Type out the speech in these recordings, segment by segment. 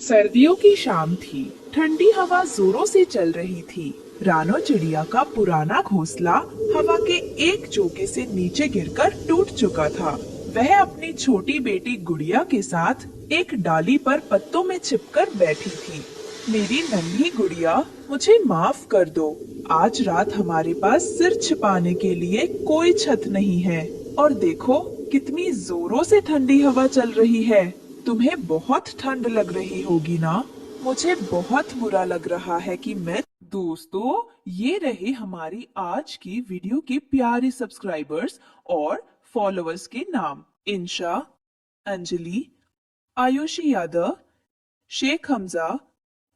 सर्दियों की शाम थी। ठंडी हवा जोरों से चल रही थी। रानो चिड़िया का पुराना घोंसला हवा के एक झोंके से नीचे गिरकर टूट चुका था। वह अपनी छोटी बेटी गुड़िया के साथ एक डाली पर पत्तों में छिपकर बैठी थी। मेरी नन्ही गुड़िया, मुझे माफ कर दो। आज रात हमारे पास सिर छिपाने के लिए कोई छत नहीं है, और देखो कितनी जोरों से ठंडी हवा चल रही है। तुम्हें बहुत ठंड लग रही होगी ना? मुझे बहुत बुरा लग रहा है कि मैं। दोस्तों, ये रहे हमारी आज की वीडियो के प्यारे सब्सक्राइबर्स और फॉलोअर्स के नाम। इंशा, अंजलि, आयुषी यादव, शेख हमजा,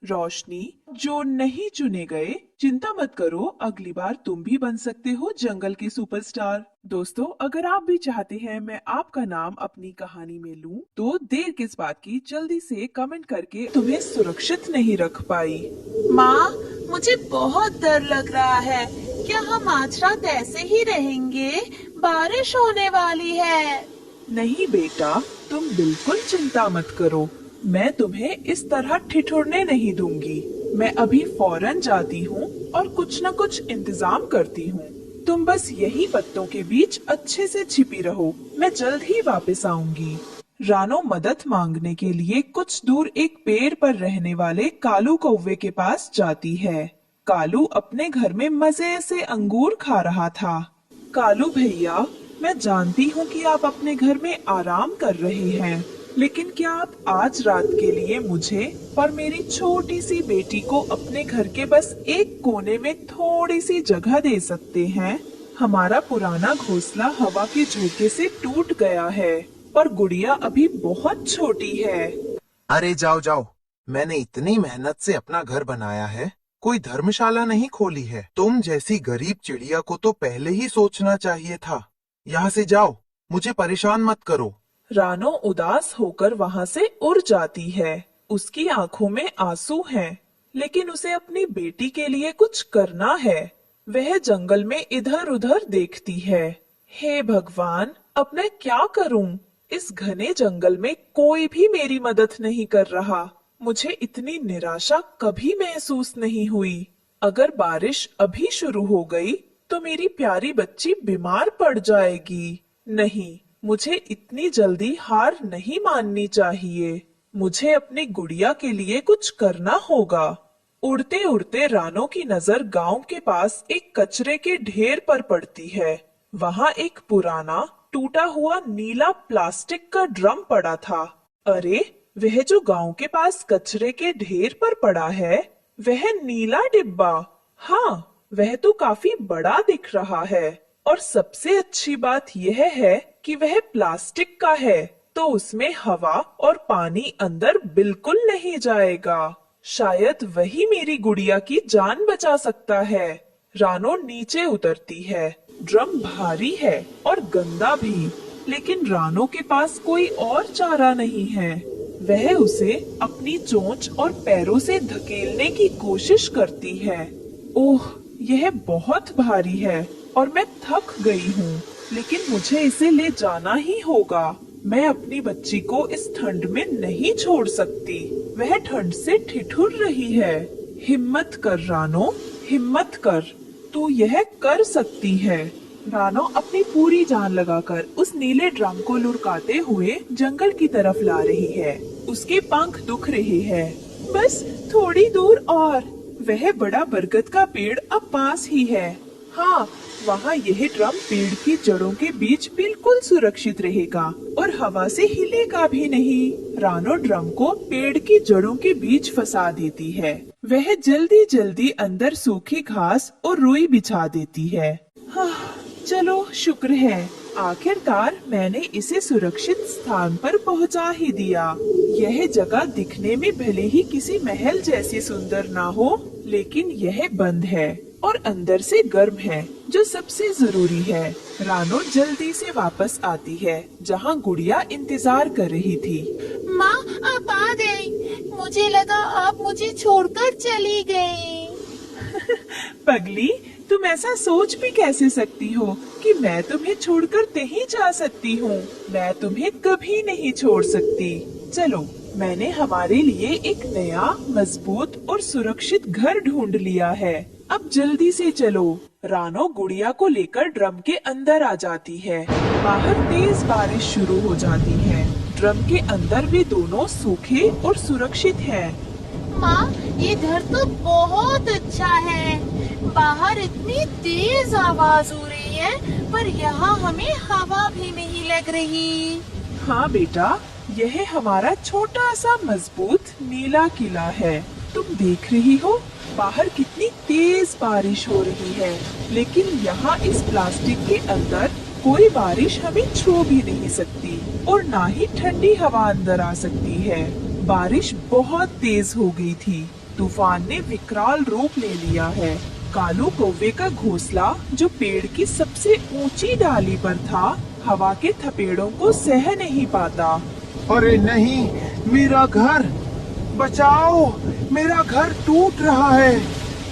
रोशनी। जो नहीं चुने गए, चिंता मत करो, अगली बार तुम भी बन सकते हो जंगल के सुपरस्टार। दोस्तों, अगर आप भी चाहते हैं मैं आपका नाम अपनी कहानी में लूं, तो देर किस बात की, जल्दी से कमेंट करके। तुम्हें सुरक्षित नहीं रख पाई। माँ, मुझे बहुत डर लग रहा है। क्या हम आज रात ऐसे ही रहेंगे? बारिश होने वाली है। नहीं बेटा, तुम बिल्कुल चिंता मत करो। मैं तुम्हें इस तरह ठिठुरने नहीं दूंगी। मैं अभी फौरन जाती हूँ और कुछ न कुछ इंतजाम करती हूँ। तुम बस यही पत्तों के बीच अच्छे से छिपी रहो, मैं जल्द ही वापस आऊंगी। रानो मदद मांगने के लिए कुछ दूर एक पेड़ पर रहने वाले कालू कौवे के पास जाती है। कालू अपने घर में मजे से अंगूर खा रहा था। कालू भैया, मैं जानती हूँ कि आप अपने घर में आराम कर रहे हैं, लेकिन क्या आप आज रात के लिए मुझे और मेरी छोटी सी बेटी को अपने घर के बस एक कोने में थोड़ी सी जगह दे सकते हैं? हमारा पुराना घोंसला हवा के झोंके से टूट गया है, और गुड़िया अभी बहुत छोटी है। अरे जाओ जाओ, मैंने इतनी मेहनत से अपना घर बनाया है, कोई धर्मशाला नहीं खोली है। तुम जैसी गरीब चिड़िया को तो पहले ही सोचना चाहिए था। यहाँ से जाओ, मुझे परेशान मत करो। रानो उदास होकर वहाँ से उड़ जाती है। उसकी आंखों में आंसू हैं, लेकिन उसे अपनी बेटी के लिए कुछ करना है। वह जंगल में इधर उधर देखती है। हे भगवान, अब मैं क्या करूं? इस घने जंगल में कोई भी मेरी मदद नहीं कर रहा। मुझे इतनी निराशा कभी महसूस नहीं हुई। अगर बारिश अभी शुरू हो गई तो मेरी प्यारी बच्ची बीमार पड़ जाएगी। नहीं, मुझे इतनी जल्दी हार नहीं माननी चाहिए। मुझे अपनी गुड़िया के लिए कुछ करना होगा। उड़ते उड़ते रानो की नजर गांव के पास एक कचरे के ढेर पर पड़ती है। वहाँ एक पुराना टूटा हुआ नीला प्लास्टिक का ड्रम पड़ा था। अरे, वह जो गांव के पास कचरे के ढेर पर पड़ा है, वह नीला डिब्बा। हाँ, वह तो काफी बड़ा दिख रहा है, और सबसे अच्छी बात यह है कि वह प्लास्टिक का है, तो उसमें हवा और पानी अंदर बिल्कुल नहीं जाएगा। शायद वही मेरी गुड़िया की जान बचा सकता है। रानो नीचे उतरती है। ड्रम भारी है और गंदा भी, लेकिन रानो के पास कोई और चारा नहीं है। वह उसे अपनी चोंच और पैरों से धकेलने की कोशिश करती है। ओह, यह बहुत भारी है और मैं थक गई हूँ, लेकिन मुझे इसे ले जाना ही होगा। मैं अपनी बच्ची को इस ठंड में नहीं छोड़ सकती। वह ठंड से ठिठुर रही है। हिम्मत कर रानो, हिम्मत कर, तू यह कर सकती है। रानो अपनी पूरी जान लगाकर उस नीले ड्रम को लुढ़काते हुए जंगल की तरफ ला रही है। उसके पंख दुख रहे हैं। बस थोड़ी दूर और। वह बड़ा बरगद का पेड़ अब पास ही है। हाँ, वहाँ यह ड्रम पेड़ की जड़ों के बीच बिल्कुल सुरक्षित रहेगा और हवा से हिलेगा भी नहीं। रानो ड्रम को पेड़ की जड़ों के बीच फंसा देती है। वह जल्दी जल्दी अंदर सूखी घास और रुई बिछा देती है। हाँ, चलो शुक्र है, आखिरकार मैंने इसे सुरक्षित स्थान पर पहुंचा ही दिया। यह जगह दिखने में भले ही किसी महल जैसी सुंदर ना हो, लेकिन यह बंद है और अंदर से गर्म है, जो सबसे जरूरी है। रानो जल्दी से वापस आती है जहाँ गुड़िया इंतजार कर रही थी। माँ, आप आ गई। मुझे लगा आप मुझे छोड़कर चली गई। पगली, तुम ऐसा सोच भी कैसे सकती हो कि मैं तुम्हें छोड़कर कहीं जा सकती हूँ? मैं तुम्हें कभी नहीं छोड़ सकती। चलो, मैंने हमारे लिए एक नया मजबूत और सुरक्षित घर ढूंढ लिया है। अब जल्दी से चलो। रानो गुड़िया को लेकर ड्रम के अंदर आ जाती है। बाहर तेज बारिश शुरू हो जाती है। ड्रम के अंदर वे दोनों सूखे और सुरक्षित हैं। माँ, ये घर तो बहुत अच्छा है। बाहर इतनी तेज आवाज हो रही है, पर यहाँ हमें हवा भी नहीं लग रही। हाँ बेटा, यह हमारा छोटा सा मजबूत नीला किला है। तुम देख रही हो बाहर कितनी तेज बारिश हो रही है, लेकिन यहाँ इस प्लास्टिक के अंदर कोई बारिश हमें छू भी नहीं सकती और ना ही ठंडी हवा अंदर आ सकती है। बारिश बहुत तेज हो गई थी। तूफान ने विकराल रूप ले लिया है। कालू कौवे का घोंसला, जो पेड़ की सबसे ऊंची डाली पर था, हवा के थपेड़ों को सह नहीं पाता। अरे नहीं, मेरा घर बचाओ, मेरा घर टूट रहा है।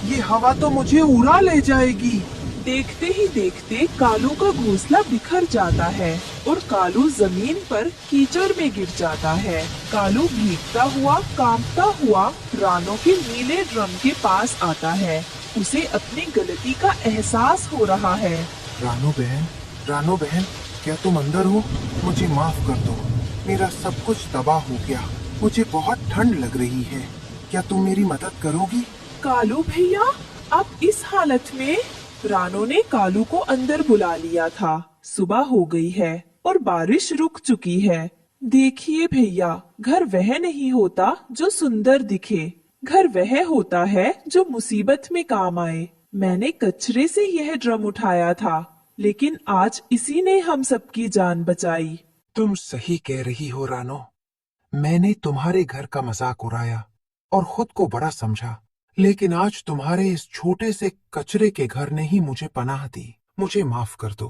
ये हवा तो मुझे उड़ा ले जाएगी। देखते ही देखते कालू का घोंसला बिखर जाता है और कालू जमीन पर कीचड़ में गिर जाता है। कालू भीगता हुआ, कांपता हुआ रानो के नीले ड्रम के पास आता है। उसे अपनी गलती का एहसास हो रहा है। रानो बहन, क्या तुम अंदर हो? मुझे माफ कर दो, मेरा सब कुछ तबाह हो गया। मुझे बहुत ठंड लग रही है, क्या तुम मेरी मदद करोगी? कालू भैया, आप इस हालत में? रानो ने कालू को अंदर बुला लिया था। सुबह हो गई है और बारिश रुक चुकी है। देखिए भैया, घर वह नहीं होता जो सुंदर दिखे, घर वह होता है जो मुसीबत में काम आए। मैंने कचरे से यह ड्रम उठाया था, लेकिन आज इसी ने हम सबकी जान बचाई। तुम सही कह रही हो रानो। मैंने तुम्हारे घर का मजाक उड़ाया और खुद को बड़ा समझा, लेकिन आज तुम्हारे इस छोटे से कचरे के घर ने ही मुझे पनाह दी। मुझे माफ कर दो।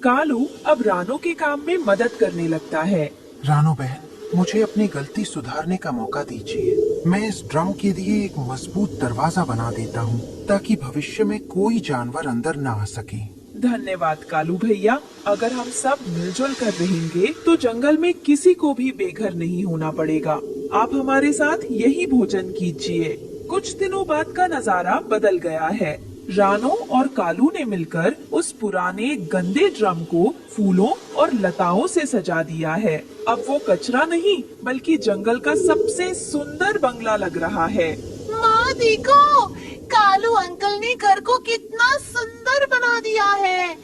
कालू अब रानो के काम में मदद करने लगता है। रानो बहन, मुझे अपनी गलती सुधारने का मौका दीजिए। मैं इस ड्रम के लिए एक मजबूत दरवाजा बना देता हूँ, ताकि भविष्य में कोई जानवर अंदर न आ सके। धन्यवाद कालू भैया। अगर हम सब मिलजुल कर रहेंगे तो जंगल में किसी को भी बेघर नहीं होना पड़ेगा। आप हमारे साथ यही भोजन कीजिए। कुछ दिनों बाद का नजारा बदल गया है। रानो और कालू ने मिलकर उस पुराने गंदे ड्रम को फूलों और लताओं से सजा दिया है। अब वो कचरा नहीं, बल्कि जंगल का सबसे सुंदर बंगला लग रहा है। माँ देखो, कालू अंकल ने घर को कितना सुंदर बना दिया है।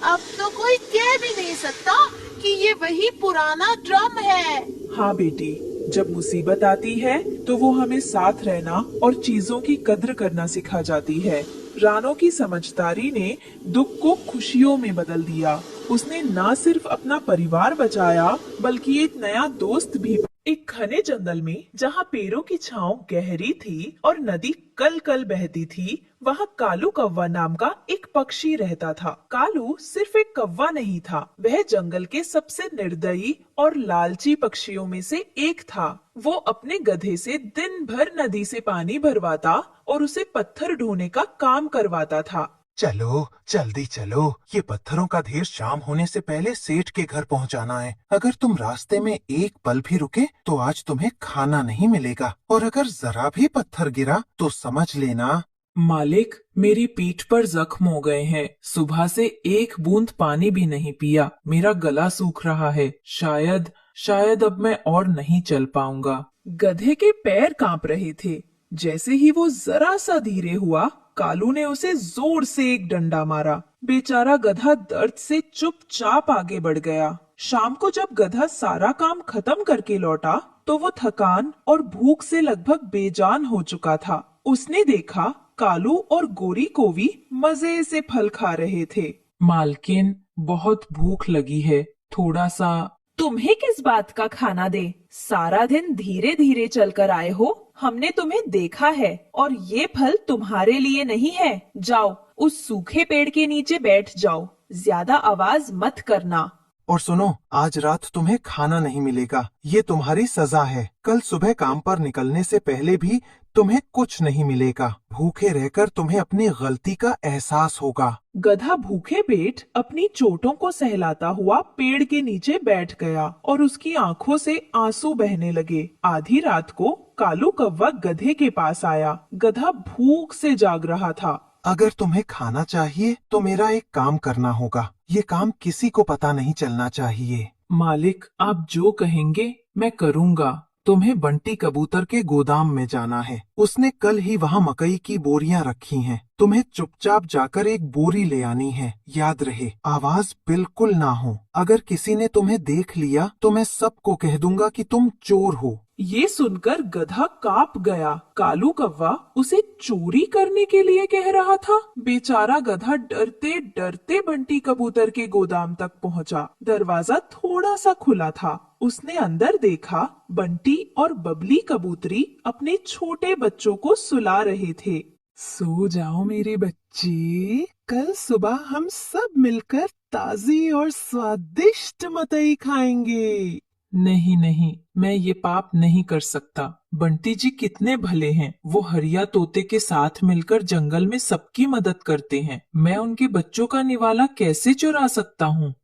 अब तो कोई कह भी नहीं सकता कि ये वही पुराना ड्रम है। हाँ बेटी, जब मुसीबत आती है तो वो हमें साथ रहना और चीजों की कद्र करना सिखा जाती है। रानो की समझदारी ने दुख को खुशियों में बदल दिया। उसने न सिर्फ अपना परिवार बचाया, बल्कि एक नया दोस्त भी। एक घने जंगल में, जहाँ पेड़ों की छांव गहरी थी और नदी कल कल बहती थी, वहाँ कालू कौवा नाम का एक पक्षी रहता था। कालू सिर्फ एक कौवा नहीं था, वह जंगल के सबसे निर्दयी और लालची पक्षियों में से एक था। वो अपने गधे से दिन भर नदी से पानी भरवाता और उसे पत्थर ढोने का काम करवाता था। चलो जल्दी चलो, ये पत्थरों का ढेर शाम होने से पहले सेठ के घर पहुंचाना है। अगर तुम रास्ते में एक पल भी रुके तो आज तुम्हें खाना नहीं मिलेगा, और अगर जरा भी पत्थर गिरा तो समझ लेना। मालिक, मेरी पीठ पर जख्म हो गए हैं। सुबह से एक बूंद पानी भी नहीं पिया। मेरा गला सूख रहा है। शायद अब मैं और नहीं चल पाऊंगा। गधे के पैर कांप रहे थे। जैसे ही वो जरा सा धीरे हुआ, कालू ने उसे जोर से एक डंडा मारा। बेचारा गधा दर्द से चुपचाप आगे बढ़ गया। शाम को जब गधा सारा काम खत्म करके लौटा तो वो थकान और भूख से लगभग बेजान हो चुका था। उसने देखा कालू और गोरी कोवी मजे से फल खा रहे थे। मालकिन, बहुत भूख लगी है, थोड़ा सा। तुम्हें किस बात का खाना दे? सारा दिन धीरे धीरे चलकर आए हो। हमने तुम्हें देखा है और ये फल तुम्हारे लिए नहीं है। जाओ, उस सूखे पेड़ के नीचे बैठ जाओ। ज्यादा आवाज मत करना। और सुनो, आज रात तुम्हें खाना नहीं मिलेगा, ये तुम्हारी सजा है। कल सुबह काम पर निकलने से पहले भी तुम्हें कुछ नहीं मिलेगा। भूखे रहकर तुम्हें अपनी गलती का एहसास होगा। गधा भूखे पेट अपनी चोटों को सहलाता हुआ पेड़ के नीचे बैठ गया और उसकी आंखों से आंसू बहने लगे। आधी रात को कालू कौवा गधे के पास आया। गधा भूख से जाग रहा था। अगर तुम्हें खाना चाहिए तो मेरा एक काम करना होगा। ये काम किसी को पता नहीं चलना चाहिए। मालिक, आप जो कहेंगे मैं करूँगा। तुम्हें बंटी कबूतर के गोदाम में जाना है। उसने कल ही वहाँ मकई की बोरियां रखी हैं। तुम्हें चुपचाप जाकर एक बोरी ले आनी है। याद रहे, आवाज बिल्कुल ना हो। अगर किसी ने तुम्हें देख लिया तो मैं सबको कह दूंगा कि तुम चोर हो। ये सुनकर गधा कांप गया। कालू कौवा उसे चोरी करने के लिए कह रहा था। बेचारा गधा डरते डरते बंटी कबूतर के गोदाम तक पहुंचा। दरवाजा थोड़ा सा खुला था। उसने अंदर देखा, बंटी और बबली कबूतरी अपने छोटे बच्चों को सुला रहे थे। सो जाओ मेरे बच्चे, कल सुबह हम सब मिलकर ताजी और स्वादिष्ट मकई खाएंगे। नहीं नहीं, मैं ये पाप नहीं कर सकता। बंटी जी कितने भले हैं। वो हरिया तोते के साथ मिलकर जंगल में सबकी मदद करते हैं। मैं उनके बच्चों का निवाला कैसे चुरा सकता हूँ?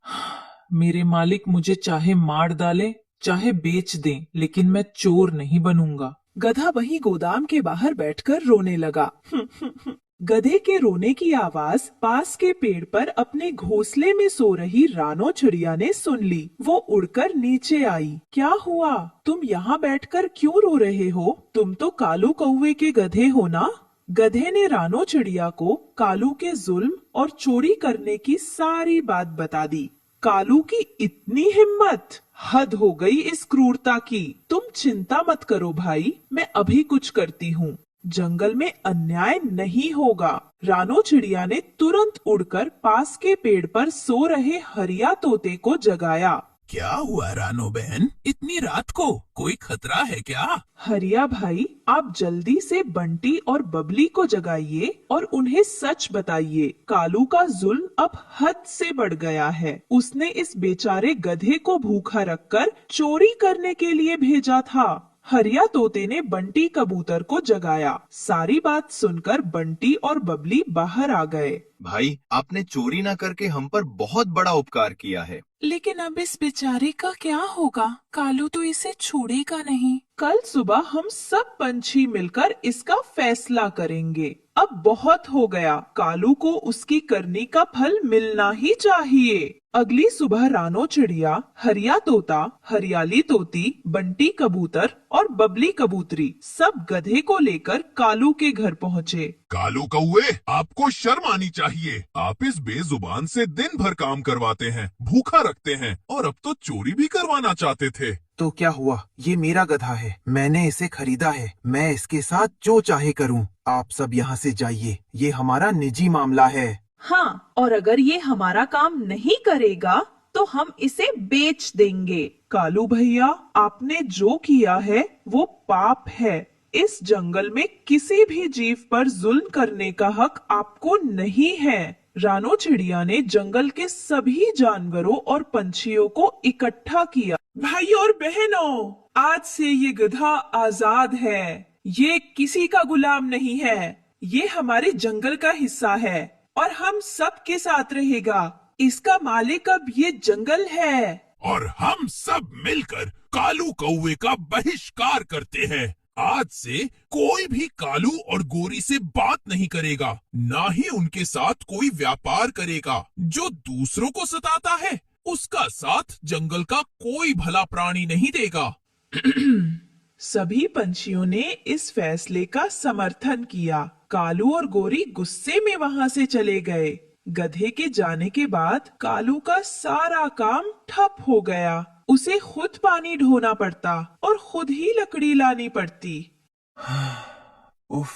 मेरे मालिक मुझे चाहे मार डालें, चाहे बेच दें, लेकिन मैं चोर नहीं बनूंगा। गधा वही गोदाम के बाहर बैठकर रोने लगा। गधे के रोने की आवाज पास के पेड़ पर अपने घोंसले में सो रही रानो चिड़िया ने सुन ली। वो उड़कर नीचे आई। क्या हुआ? तुम यहाँ बैठकर क्यों रो रहे हो? तुम तो कालू कौवे के गधे हो ना? गधे ने रानो चिड़िया को कालू के जुल्म और चोरी करने की सारी बात बता दी। कालू की इतनी हिम्मत! हद हो गई इस क्रूरता की। तुम चिंता मत करो भाई, मैं अभी कुछ करती हूँ। जंगल में अन्याय नहीं होगा। रानो चिड़िया ने तुरंत उड़कर पास के पेड़ पर सो रहे हरिया तोते को जगाया। क्या हुआ रानो बहन, इतनी रात को कोई खतरा है क्या? हरिया भाई, आप जल्दी से बंटी और बबली को जगाइए और उन्हें सच बताइए। कालू का जुल्म अब हद से बढ़ गया है। उसने इस बेचारे गधे को भूखा रखकर चोरी करने के लिए भेजा था। हरिया तोते ने बंटी कबूतर को जगाया। सारी बात सुनकर बंटी और बबली बाहर आ गए। भाई, आपने चोरी न करके हम पर बहुत बड़ा उपकार किया है। लेकिन अब इस बेचारे का क्या होगा? कालू तो इसे छोड़ेगा नहीं। कल सुबह हम सब पंछी मिलकर इसका फैसला करेंगे। अब बहुत हो गया। कालू को उसकी करनी का फल मिलना ही चाहिए। अगली सुबह रानो चिड़िया, हरिया तोता, हरियाली तोती, बंटी कबूतर और बबली कबूतरी सब गधे को लेकर कालू के घर पहुँचे। कालू कौवे, आपको शर्म आनी चाहिए। आप इस बेजुबान से दिन भर काम करवाते हैं, भूखा रखते हैं और अब तो चोरी भी करवाना चाहते थे। तो क्या हुआ? ये मेरा गधा है, मैंने इसे खरीदा है। मैं इसके साथ जो चाहे करूं। आप सब यहाँ से जाइए, ये हमारा निजी मामला है। हाँ, और अगर ये हमारा काम नहीं करेगा तो हम इसे बेच देंगे। कालू भैया, आपने जो किया है वो पाप है। इस जंगल में किसी भी जीव पर जुल्म करने का हक आपको नहीं है। रानो चिड़िया ने जंगल के सभी जानवरों और पंछियों को इकट्ठा किया। भाइयों और बहनों, आज से ये गधा आजाद है। ये किसी का गुलाम नहीं है। ये हमारे जंगल का हिस्सा है और हम सब के साथ रहेगा। इसका मालिक अब ये जंगल है। और हम सब मिलकर कालू कौवे का बहिष्कार करते हैं। आज से कोई भी कालू और गोरी से बात नहीं करेगा, ना ही उनके साथ कोई व्यापार करेगा। जो दूसरों को सताता है उसका साथ जंगल का कोई भला प्राणी नहीं देगा। सभी पंछियों ने इस फैसले का समर्थन किया। कालू और गोरी गुस्से में वहाँ से चले गए। गधे के जाने के बाद कालू का सारा काम ठप हो गया। उसे खुद पानी ढोना पड़ता और खुद ही लकड़ी लानी पड़ती। उफ,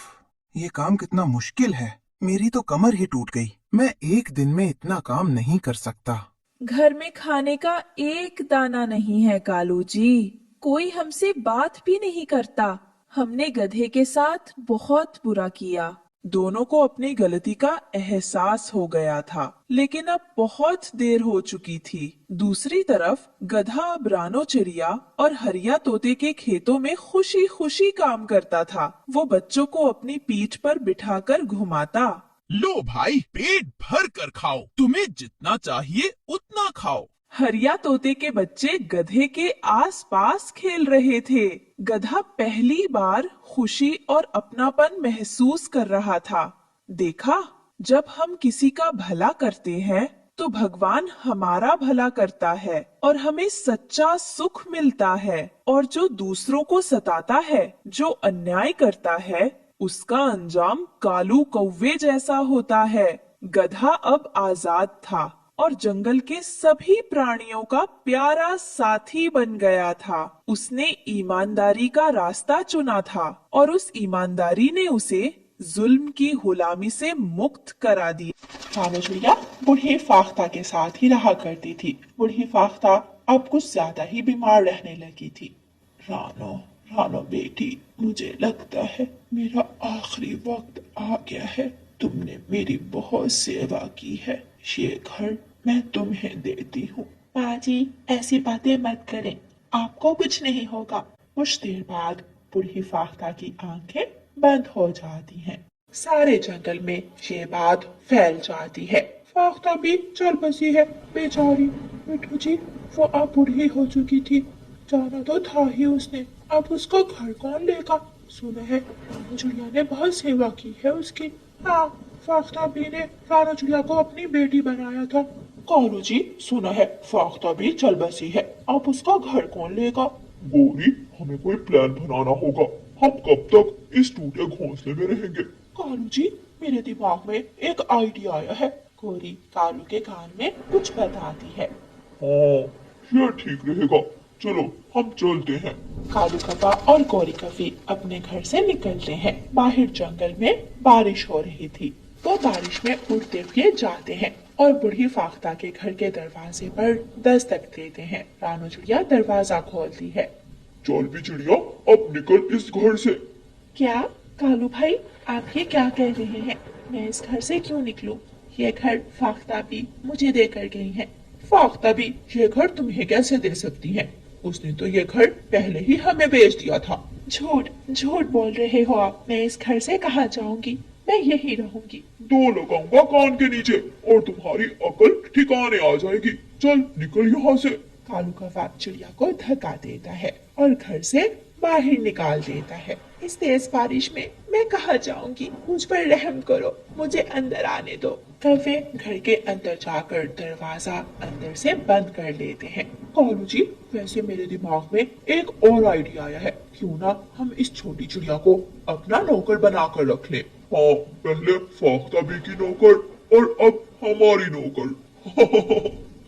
ये काम कितना मुश्किल है। मेरी तो कमर ही टूट गई। मैं एक दिन में इतना काम नहीं कर सकता। घर में खाने का एक दाना नहीं है कालू जी। कोई हमसे बात भी नहीं करता। हमने गधे के साथ बहुत बुरा किया। दोनों को अपनी गलती का एहसास हो गया था, लेकिन अब बहुत देर हो चुकी थी। दूसरी तरफ गधा अब रानो चिड़िया और हरिया तोते के खेतों में खुशी खुशी काम करता था। वो बच्चों को अपनी पीठ पर बिठाकर घुमाता। लो भाई, पेट भर कर खाओ, तुम्हें जितना चाहिए उतना खाओ। हरिया तोते के बच्चे गधे के आसपास खेल रहे थे। गधा पहली बार खुशी और अपनापन महसूस कर रहा था। देखा, जब हम किसी का भला करते हैं तो भगवान हमारा भला करता है और हमें सच्चा सुख मिलता है। और जो दूसरों को सताता है, जो अन्याय करता है, उसका अंजाम कालू कौवे जैसा होता है। गधा अब आजाद था और जंगल के सभी प्राणियों का प्यारा साथी बन गया था। उसने ईमानदारी का रास्ता चुना था और उस ईमानदारी ने उसे जुल्म की गुलामी से मुक्त करा दिया। रानो चिड़िया बूढ़ी फाख्ता के साथ ही रहा करती थी। बूढ़ी फाख्ता अब कुछ ज्यादा ही बीमार रहने लगी थी। रानो रानो बेटी, मुझे लगता है मेरा आखिरी वक्त आ गया है। तुमने मेरी बहुत सेवा की है, ये घर मैं तुम्हें देती हूँ। माँ जी, ऐसी बातें मत करें, आपको कुछ नहीं होगा। कुछ देर बाद बूढ़ी फाख्ता की आंखें बंद हो जाती हैं। सारे जंगल में ये बात फैल जाती है। फाख्ता भी चल बसी है, बेचारी। मिठू जी, वो अब बूढ़ी हो चुकी थी, जाना तो था ही उसने, अब उसका घर कौन लेगा? सुना है रानो चिड़िया ने बहुत सेवा की है उसकी। हाँ, फाख्ता भी ने रानो चिड़िया को अपनी बेटी बनाया था। कालू जी, सुना है फाख्ता भी चल बसी है, अब उसका घर कौन लेगा? गोरी, हमें कोई प्लान बनाना होगा। हम कब तक इस टूटे घोंसले में रहेंगे? कालू जी, मेरे दिमाग में एक आइडिया आया है। गोरी कालू के कान में कुछ बताती है। हाँ, ये ठीक रहेगा, चलो हम चलते हैं। कालू कव्वा और गौरी कव्वी अपने घर से निकलते हैं। बाहर जंगल में बारिश हो रही थी। वो बारिश में उड़ते हुए जाते हैं और बूढ़ी फाख्ता के घर के दरवाजे पर दस्तक देते हैं। रानो चिड़िया दरवाजा खोलती है। चल भी चिड़िया, अब निकल इस घर से। क्या कालू भाई, आप ये क्या कह रहे हैं? मैं इस घर से क्यों निकलूं? ये घर फाख्ता भी मुझे देकर गई है। फाख्ता भी ये घर तुम्हें कैसे दे सकती है? उसने तो ये घर पहले ही हमें बेच दिया था। झूठ झूठ बोल रहे हो आप। मैं इस घर से कहाँ जाऊंगी, मैं यही रहूंगी। दो लगाऊंगा कान के नीचे और तुम्हारी अकल ठिकाने आ जाएगी। चल निकल यहाँ से। कालू कव्वा चिड़िया को धक्का देता है और घर से बाहर निकाल देता है। इस तेज बारिश में मैं कहाँ जाऊंगी? मुझ पर रहम करो, मुझे अंदर आने दो। कव्वे घर के अंदर जाकर दरवाजा अंदर से बंद कर लेते हैं। कालू जी, वैसे मेरे दिमाग में एक और आइडिया आया है। क्यों ना हम इस छोटी चिड़िया को अपना नौकर बनाकर रख लें? हाँ, पहले फाख्ता भी की नौकर और अब हमारी नौकर।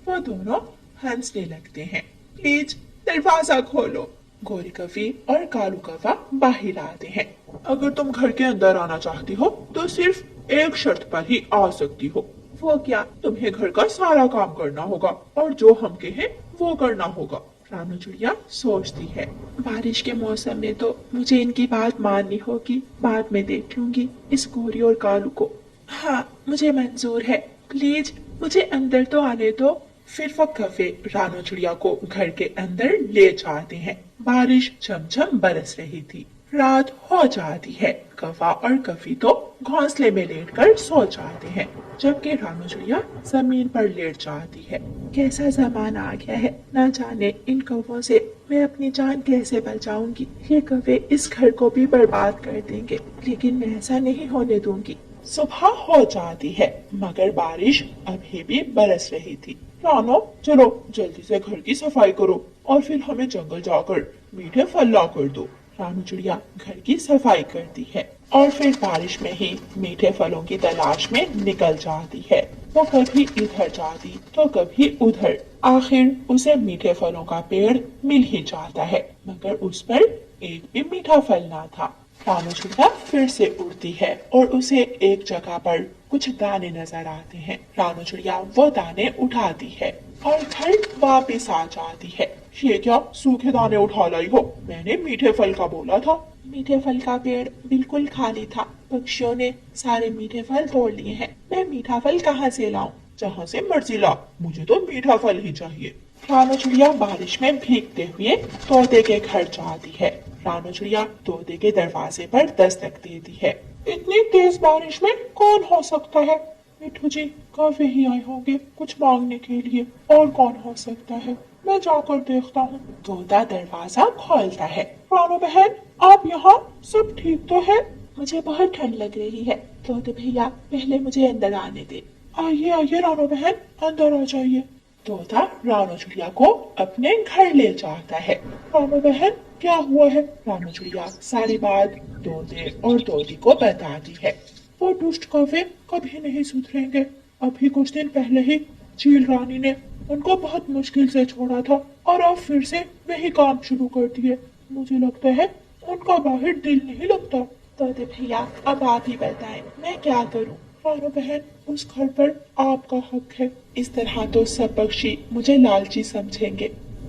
वो दोनों हंसने लगते हैं। प्लीज दरवाजा खोलो। गौरी कव्वी और कालू कव्वा बाहर आते हैं। अगर तुम घर के अंदर आना चाहती हो तो सिर्फ एक शर्त पर ही आ सकती हो। वो क्या? तुम्हें घर का सारा काम करना होगा और जो हम कहें वो करना होगा। रानो चिड़िया सोचती है, बारिश के मौसम में तो मुझे इनकी बात माननी होगी, बाद में देख लूंगी इस गौरी और कालू को। हाँ, मुझे मंजूर है, प्लीज मुझे अंदर तो आने दो। फिर वो कव्वे रानो चिड़िया को घर के अंदर ले जाते हैं। बारिश झमझम बरस रही थी। रात हो जाती है। कव्वा और कव्वी तो घोंसले में लेटकर सो जाते हैं, जबकि रानो चिड़िया जमीन पर लेट जाती है। कैसा जमाना आ गया है, न जाने इन कौवों से मैं अपनी जान कैसे बचाऊंगी। ये कव्वे इस घर को भी बर्बाद कर देंगे, लेकिन मैं ऐसा नहीं होने दूंगी। सुबह हो जाती है, मगर बारिश अभी भी बरस रही थी। रानो, चलो जल्दी से घर की सफाई करो और फिर हमें जंगल जाकर मीठे फल ला कर दो। रानो चिड़िया घर की सफाई करती है और फिर बारिश में ही मीठे फलों की तलाश में निकल जाती है। वो कभी इधर जाती तो कभी उधर। आखिर उसे मीठे फलों का पेड़ मिल ही जाता है, मगर उस पर एक भी मीठा फल ना था। रानो चिड़िया फिर से उड़ती है और उसे एक जगह पर कुछ दाने नजर आते हैं। रानो चिड़िया वो दाने उठाती है और घर वापस आ जाती है। ये क्या सूखे दाने उठा लाई हो? मैंने मीठे फल का बोला था। मीठे फल का पेड़ बिल्कुल खाली था, पक्षियों ने सारे मीठे फल तोड़ लिए हैं। मैं मीठा फल कहाँ से लाऊं? जहाँ से मर्जी ला, मुझे तो मीठा फल ही चाहिए। रानो चिड़िया बारिश में भीगते हुए तोते के घर जाती है। रानो चिड़िया तोते के दरवाजे पर दस्तक देती है। इतनी तेज बारिश में कौन हो सकता है? मिठू जी काफी ही आए होंगे कुछ मांगने के लिए। और कौन हो सकता है? मैं जाकर देखता हूँ। तोता दरवाजा खोलता है। रानो बहन, आप यहाँ? सब ठीक तो है? मुझे बहुत ठंड लग रही है। तोते भैया पहले मुझे अंदर आने दे। आइए आइए रानो बहन, अंदर आ जाइए। तोता रानो चिड़िया को अपने घर ले जाता है। रानो बहन क्या हुआ है? रानो चिड़िया सारी बात तोते और तोती को बताती है। वो दुष्ट कौवे कभी नहीं सुधरेंगे। अभी कुछ दिन पहले ही चील रानी ने उनको बहुत मुश्किल से छोड़ा था और अब फिर से वही काम शुरू कर दिए। मुझे लगता है उनका बाहर दिल नहीं लगता। तोते भैया अब आप ही बताएं, मैं क्या करूं? रानो बहन, उस घर पर आपका हक है। इस तरह तो सब पक्षी मुझे लालची समझेंगे।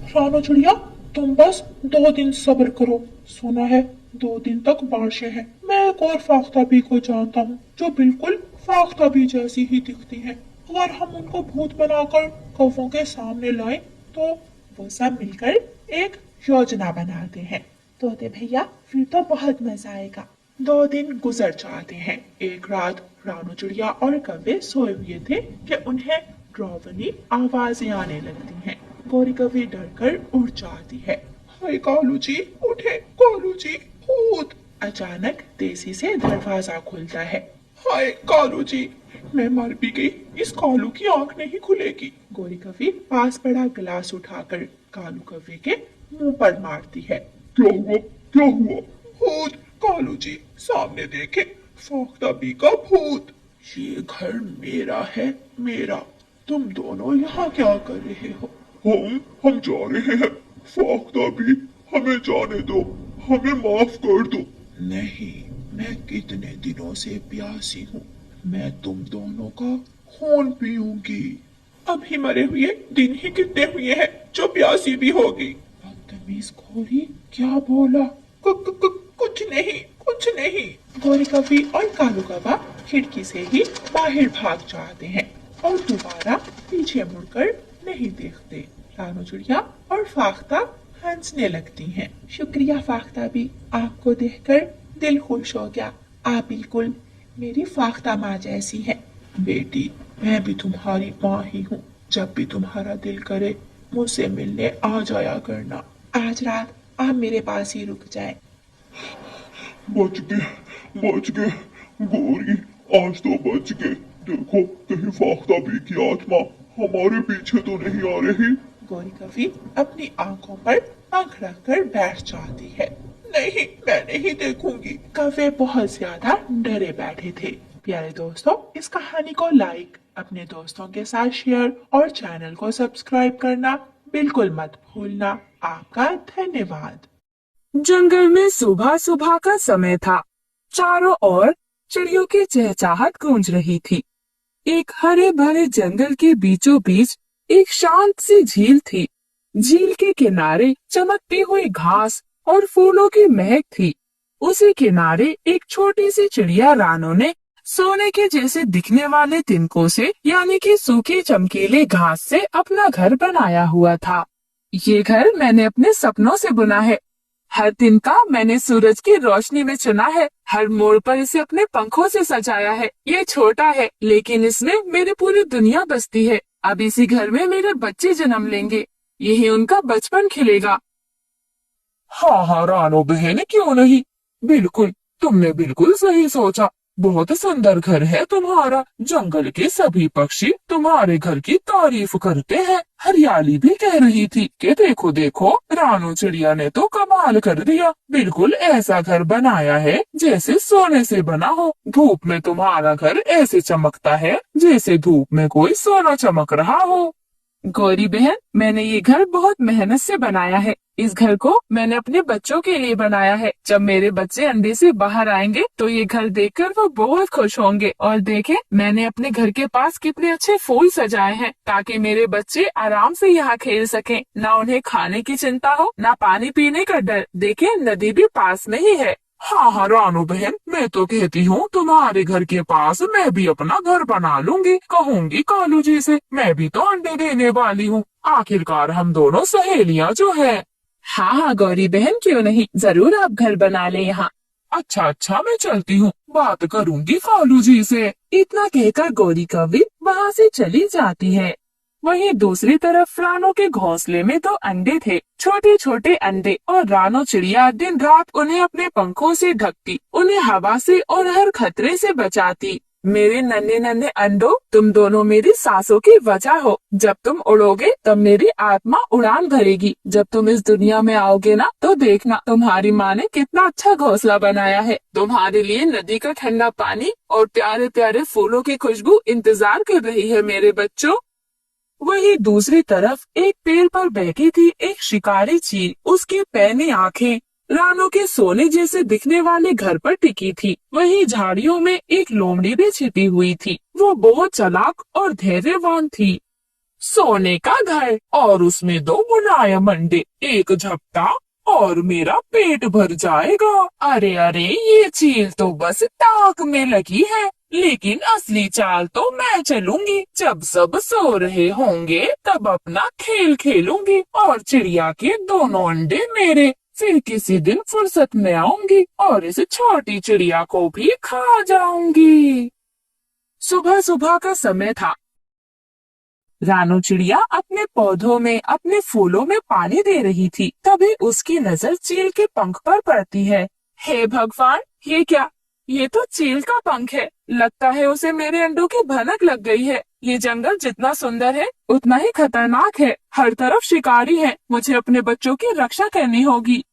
रानो चिड़िया तुम बस 2 दिन सब्र करो। सुना है 2 दिन तक बारिशें हैं। मैं एक और फाख्ताबी को जानता हूँ जो बिल्कुल फाख्ताबी जैसी ही दिखती है। अगर हम उनको भूत बनाकर कौवों के सामने लाएं तो वो सब मिलकर एक योजना बनाते हैं। तोते भैया फिर तो बहुत मजा आएगा। 2 दिन गुजर जाते हैं। एक रात रानो चिड़िया और कौवे सोए हुए थे कि उन्हें डरावनी आवाजें आने लगती हैं। गोरी कौवी डरकर उठ जाती है। हाय कालू जी, उठे कालू जी, भूत! अचानक तेजी से दरवाजा खुलता है। हाय कालू जी, मैं मर भी गई, इस कालू की आंख नहीं खुलेगी। गोरी कौवी पास पड़ा गिलास उठाकर कालू कौवे के मुंह पर मारती है। क्या हुआ? क्या हुआ? भूत! कालू जी सामने देखे, फाख्ताबी का भूत! ये घर मेरा है, मेरा। तुम दोनों यहाँ क्या कर रहे हो? हम जा रहे हैं। फाख्ताबी हमें जाने दो, हमें माफ कर दो। नहीं, मैं कितने दिनों से प्यासी हूँ। मैं तुम दोनों का खून पीऊंगी। अभी मरे हुए दिन ही कितने हुए हैं जो प्यासी भी होगी। बदतमीज गोरी, क्या बोला? कुछ नहीं, कुछ नहीं। गोरी कौवी और कालू कौवा खिड़की से ही बाहर भाग जाते हैं और दोबारा पीछे मुड़कर नहीं देखते। रानो चिड़िया और फाख्ता हंसने लगती हैं। शुक्रिया फाख्ताबी, आपको देखकर दिल खुश हो गया। आप बिल्कुल मेरी फाख्ता माँ जैसी है। बेटी, मैं भी तुम्हारी माँ ही हूँ। जब भी तुम्हारा दिल करे मुझसे मिलने आ जाया करना। आज रात आप मेरे पास ही रुक जाए। बच गए गोरी, आज तो बच गए। देखो कहीं फाख्ताबी की आत्मा हमारे पीछे तो नहीं आ रही। गोरी कौवी अपनी आंखों पर पंख रखकर बैठ जाती है। नहीं, मैं नहीं देखूंगी। कौवे बहुत ज्यादा डरे बैठे थे। प्यारे दोस्तों, इस कहानी को लाइक, अपने दोस्तों के साथ शेयर और चैनल को सब्सक्राइब करना बिल्कुल मत भूलना। आपका धन्यवाद। जंगल में सुबह सुबह का समय था। चारों ओर चिड़ियों की चहचहाट गूंज रही थी। एक हरे भरे जंगल के बीचों बीच एक शांत सी झील थी। झील के किनारे चमकती हुई घास और फूलों की महक थी। उसी किनारे एक छोटी सी चिड़िया रानो ने सोने के जैसे दिखने वाले तिनकों से यानी कि सूखी चमकीले घास से अपना घर बनाया हुआ था। ये घर मैंने अपने सपनों से बुना है। हर तिनका मैंने सूरज की रोशनी में चुना है। हर मोड़ पर इसे अपने पंखों से सजाया है। ये छोटा है लेकिन इसमें मेरी पूरी दुनिया बसती है। अब इसी घर में मेरे बच्चे जन्म लेंगे। यही उनका बचपन खिलेगा। हाँ रानो बहन, क्यों नहीं, बिल्कुल तुमने बिल्कुल सही सोचा। बहुत सुंदर घर है तुम्हारा। जंगल के सभी पक्षी तुम्हारे घर की तारीफ करते हैं। हरियाली भी कह रही थी कि देखो देखो, रानो चिड़िया ने तो कमाल कर दिया। बिल्कुल ऐसा घर बनाया है जैसे सोने से बना हो। धूप में तुम्हारा घर ऐसे चमकता है जैसे धूप में कोई सोना चमक रहा हो। गौरी बहन, मैंने ये घर बहुत मेहनत से बनाया है। इस घर को मैंने अपने बच्चों के लिए बनाया है। जब मेरे बच्चे अंडे से बाहर आएंगे तो ये घर देखकर वो बहुत खुश होंगे। और देखें, मैंने अपने घर के पास कितने अच्छे फूल सजाए हैं ताकि मेरे बच्चे आराम से यहाँ खेल सकें। ना उन्हें खाने की चिंता हो, ना पानी पीने का डर। देखें, नदी भी पास में ही है। हाँ हाँ रानू बहन, मैं तो कहती हूँ तुम्हारे घर के पास मैं भी अपना घर बना लूंगी। कहूंगी कालू जी से, मैं भी तो अंडे देने वाली हूँ। आखिरकार हम दोनों सहेलियाँ जो है। हाँ हाँ गौरी बहन, क्यों नहीं, जरूर आप घर बना ले यहाँ। अच्छा अच्छा, मैं चलती हूँ, बात करूंगी कालू जी से। इतना कहकर गौरी कौवी वहाँ से चली जाती है। वहीं दूसरी तरफ रानो के घोंसले में तो अंडे थे, छोटे छोटे अंडे, और रानो चिड़िया दिन रात उन्हें अपने पंखों से ढकती, उन्हें हवा से और हर खतरे से बचाती। मेरे नन्हे नन्हे अंडों, तुम दोनों मेरी सांसों की वजह हो। जब तुम उड़ोगे तब मेरी आत्मा उड़ान भरेगी। जब तुम इस दुनिया में आओगे ना, तो देखना तुम्हारी माँ ने कितना अच्छा घोंसला बनाया है। तुम्हारे लिए नदी का ठंडा पानी और प्यारे प्यारे फूलों की खुशबू इंतजार कर रही है मेरे बच्चों। वहीं दूसरी तरफ एक पेड़ पर बैठी थी एक शिकारी चील। उसकी पैनी आंखें रानो के सोने जैसे दिखने वाले घर पर टिकी थी। वहीं झाड़ियों में एक लोमड़ी भी छिपी हुई थी। वो बहुत चालाक और धैर्यवान थी। सोने का घर और उसमें 2 मुलायम अंडे, एक झपटा और मेरा पेट भर जाएगा। अरे अरे, ये चील तो बस ताक में लगी है, लेकिन असली चाल तो मैं चलूंगी। जब सब सो रहे होंगे तब अपना खेल खेलूंगी और चिड़िया के दोनों अंडे मेरे। फिर किसी दिन फुर्सत में आऊंगी और इस छोटी चिड़िया को भी खा जाऊंगी। सुबह सुबह का समय था। रानो चिड़िया अपने पौधों में, अपने फूलों में पानी दे रही थी। तभी उसकी नजर चील के पंख पर पड़ती है। हे भगवान, ये क्या? ये तो चील का पंख है। लगता है उसे मेरे अंडों की भनक लग गई है। ये जंगल जितना सुंदर है उतना ही खतरनाक है। हर तरफ शिकारी है। मुझे अपने बच्चों की रक्षा करनी होगी।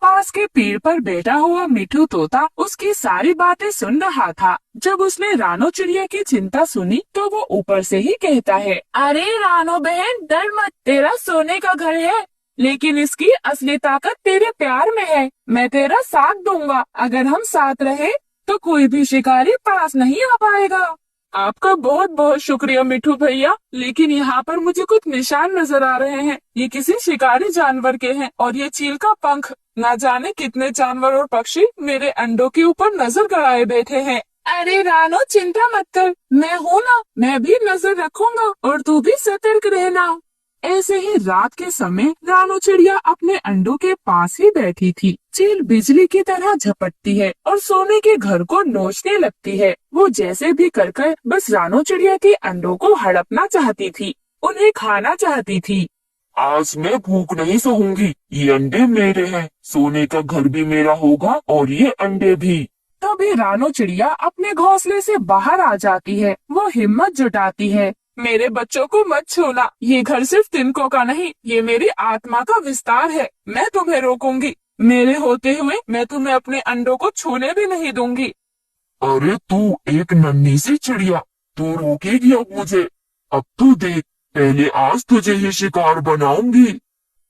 पास के पेड़ पर बैठा हुआ मिठू तोता उसकी सारी बातें सुन रहा था। जब उसने रानो चिड़िया की चिंता सुनी तो वो ऊपर से ही कहता है, अरे रानो बहन, डर मत, तेरा सोने का घर है, लेकिन इसकी असली ताकत तेरे प्यार में है। मैं तेरा साथ दूंगा। अगर हम साथ रहे तो कोई भी शिकारी पास नहीं आ पाएगा। आपका बहुत बहुत शुक्रिया मिठू भैया, लेकिन यहाँ पर मुझे कुछ निशान नजर आ रहे हैं। ये किसी शिकारी जानवर के हैं और ये चील का पंख। ना जाने कितने जानवर और पक्षी मेरे अंडों के ऊपर नजर गड़ाए बैठे हैं। अरे रानो, चिंता मत कर, मैं हूँ ना, मैं भी नजर रखूंगा और तू भी सतर्क रहना। ऐसे ही रात के समय रानो चिड़िया अपने अंडों के पास ही बैठी थी। चील बिजली की तरह झपटती है और सोने के घर को नोचने लगती है। वो जैसे भी कर बस रानो चिड़िया के अंडों को हड़पना चाहती थी, उन्हें खाना चाहती थी। आज मैं भूख नहीं सहूंगी। ये अंडे मेरे हैं, सोने का घर भी मेरा होगा और ये अंडे भी। तभी रानो चिड़िया अपने घोंसले से बाहर आ जाती है। वो हिम्मत जुटाती है। मेरे बच्चों को मत छूना। ये घर सिर्फ तिनकों का नहीं, ये मेरी आत्मा का विस्तार है। मैं तुम्हें रोकूंगी। मेरे होते हुए मैं तुम्हें अपने अंडों को छूने भी नहीं दूंगी। अरे तू एक नन्ही सी चिड़िया, तू रोकेगी अब मुझे? अब तू देख, पहले आज तुझे ही शिकार बनाऊंगी।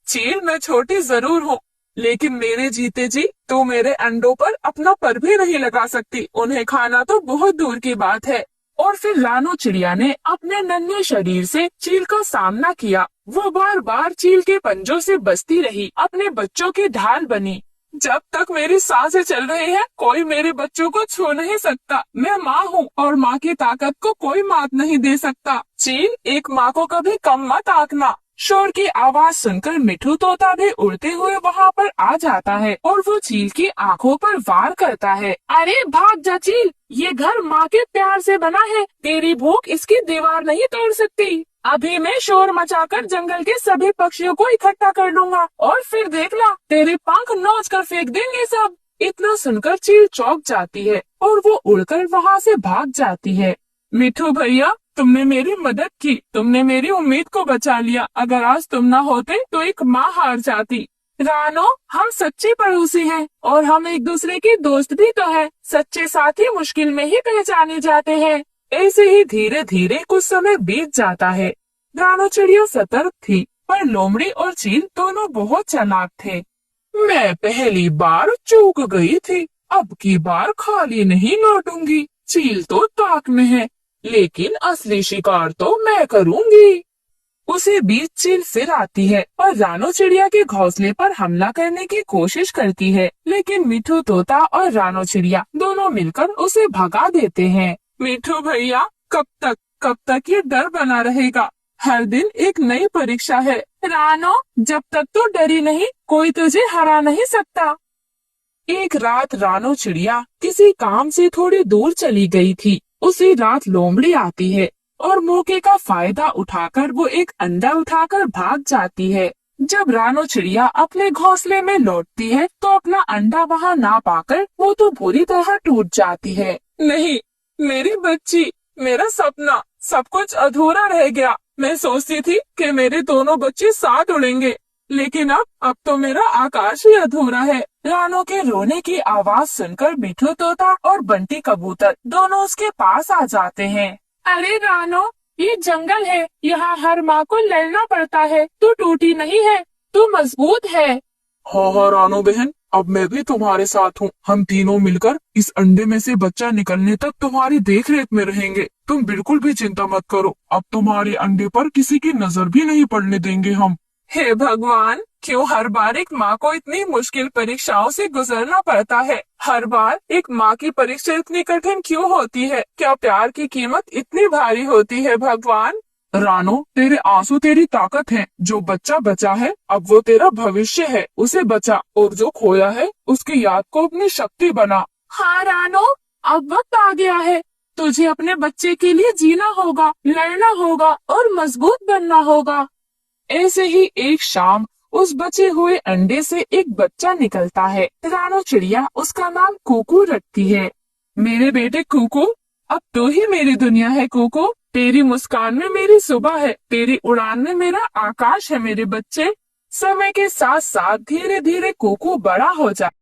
चील, मैं छोटी जरूर हूँ, लेकिन मेरे जीते जी तू मेरे अंडों पर अपना पर भी नहीं लगा सकती। उन्हें खाना तो बहुत दूर की बात है। और फिर रानो चिड़िया ने अपने नन्हे शरीर से चील का सामना किया। वो बार बार चील के पंजों से बचती रही, अपने बच्चों की ढाल बनी। जब तक मेरी सांसें चल रही है कोई मेरे बच्चों को छू नहीं सकता। मैं माँ हूँ और माँ की ताकत को कोई मात नहीं दे सकता। चील, एक माँ को कभी कम मत आंकना। शोर की आवाज सुनकर मिठू तोता भी उड़ते हुए वहाँ पर आ जाता है और वो चील की आंखों पर वार करता है। अरे भाग जा चील, ये घर माँ के प्यार से बना है। तेरी भूख इसकी दीवार नहीं तोड़ सकती। अभी मैं शोर मचाकर जंगल के सभी पक्षियों को इकट्ठा कर लूंगा और फिर देखना, तेरे पंख नोच कर फेंक देंगे सब। इतना सुनकर चील चौंक जाती है और वो उड़कर वहाँ से भाग जाती है। मिठू भैया, तुमने मेरी मदद की, तुमने मेरी उम्मीद को बचा लिया। अगर आज तुम ना होते तो एक माँ हार जाती। रानो, हम सच्चे पड़ोसी हैं और हम एक दूसरे के दोस्त भी तो हैं। सच्चे साथी मुश्किल में ही पहचाने जाते हैं। ऐसे ही धीरे धीरे कुछ समय बीत जाता है। रानो चिड़िया सतर्क थी, पर लोमड़ी और चील दोनों बहुत चालाक थे। मैं पहली बार चूक गई थी, अब की बार खाली नहीं लौटूंगी। चील तो ताक में है, लेकिन असली शिकार तो मैं करूंगी। उसी बीच चील फिर आती है और रानो चिड़िया के घोंसले पर हमला करने की कोशिश करती है, लेकिन मिठू तोता और रानो चिड़िया दोनों मिलकर उसे भगा देते हैं। मिठू भैया, कब तक ये डर बना रहेगा? हर दिन एक नई परीक्षा है। रानो, जब तक तो डरी नहीं, कोई तुझे हरा नहीं सकता। एक रात रानो चिड़िया किसी काम से थोड़ी दूर चली गई थी। उसी रात लोमड़ी आती है और मौके का फायदा उठाकर वो एक अंडा उठाकर भाग जाती है। जब रानो चिड़िया अपने घोंसले में लौटती है तो अपना अंडा वहाँ ना पाकर वो तो बुरी तरह टूट जाती है। नहीं, मेरी बच्ची, मेरा सपना, सब कुछ अधूरा रह गया। मैं सोचती थी कि मेरे दोनों बच्चे साथ उड़ेंगे, लेकिन अब तो मेरा आकाश ही अधूरा है। रानो के रोने की आवाज सुनकर मिठू तोता और बंटी कबूतर दोनों उसके पास आ जाते हैं। अरे रानो, ये जंगल है, यहाँ हर माँ को लड़ना पड़ता है। तू टूटी नहीं है, तू मजबूत है। हाँ रानो बहन, अब मैं भी तुम्हारे साथ हूँ। हम तीनों मिलकर इस अंडे में से बच्चा निकलने तक तुम्हारी देखरेख में रहेंगे। तुम बिल्कुल भी चिंता मत करो। अब तुम्हारे अंडे पर किसी की नजर भी नहीं पड़ने देंगे हम। हे भगवान, क्यों हर बार एक माँ को इतनी मुश्किल परीक्षाओं से गुजरना पड़ता है? हर बार एक माँ की परीक्षा इतनी कठिन क्यों होती है? क्या प्यार की कीमत इतनी भारी होती है भगवान? रानो, तेरे आंसू तेरी ताकत है। जो बच्चा बचा है अब वो तेरा भविष्य है। उसे बचा, और जो खोया है उसकी याद को अपनी शक्ति बना। हाँ रानो, अब वक्त आ गया है। तुझे अपने बच्चे के लिए जीना होगा, लड़ना होगा और मजबूत बनना होगा। ऐसे ही एक शाम उस बचे हुए अंडे से एक बच्चा निकलता है। रानो चिड़िया उसका नाम कुकू रखती है। मेरे बेटे कुकू, अब तू ही मेरी दुनिया है कुकू। तेरी मुस्कान में मेरी सुबह है, तेरी उड़ान में मेरा आकाश है मेरे बच्चे। समय के साथ साथ धीरे धीरे कुकू बड़ा हो जाता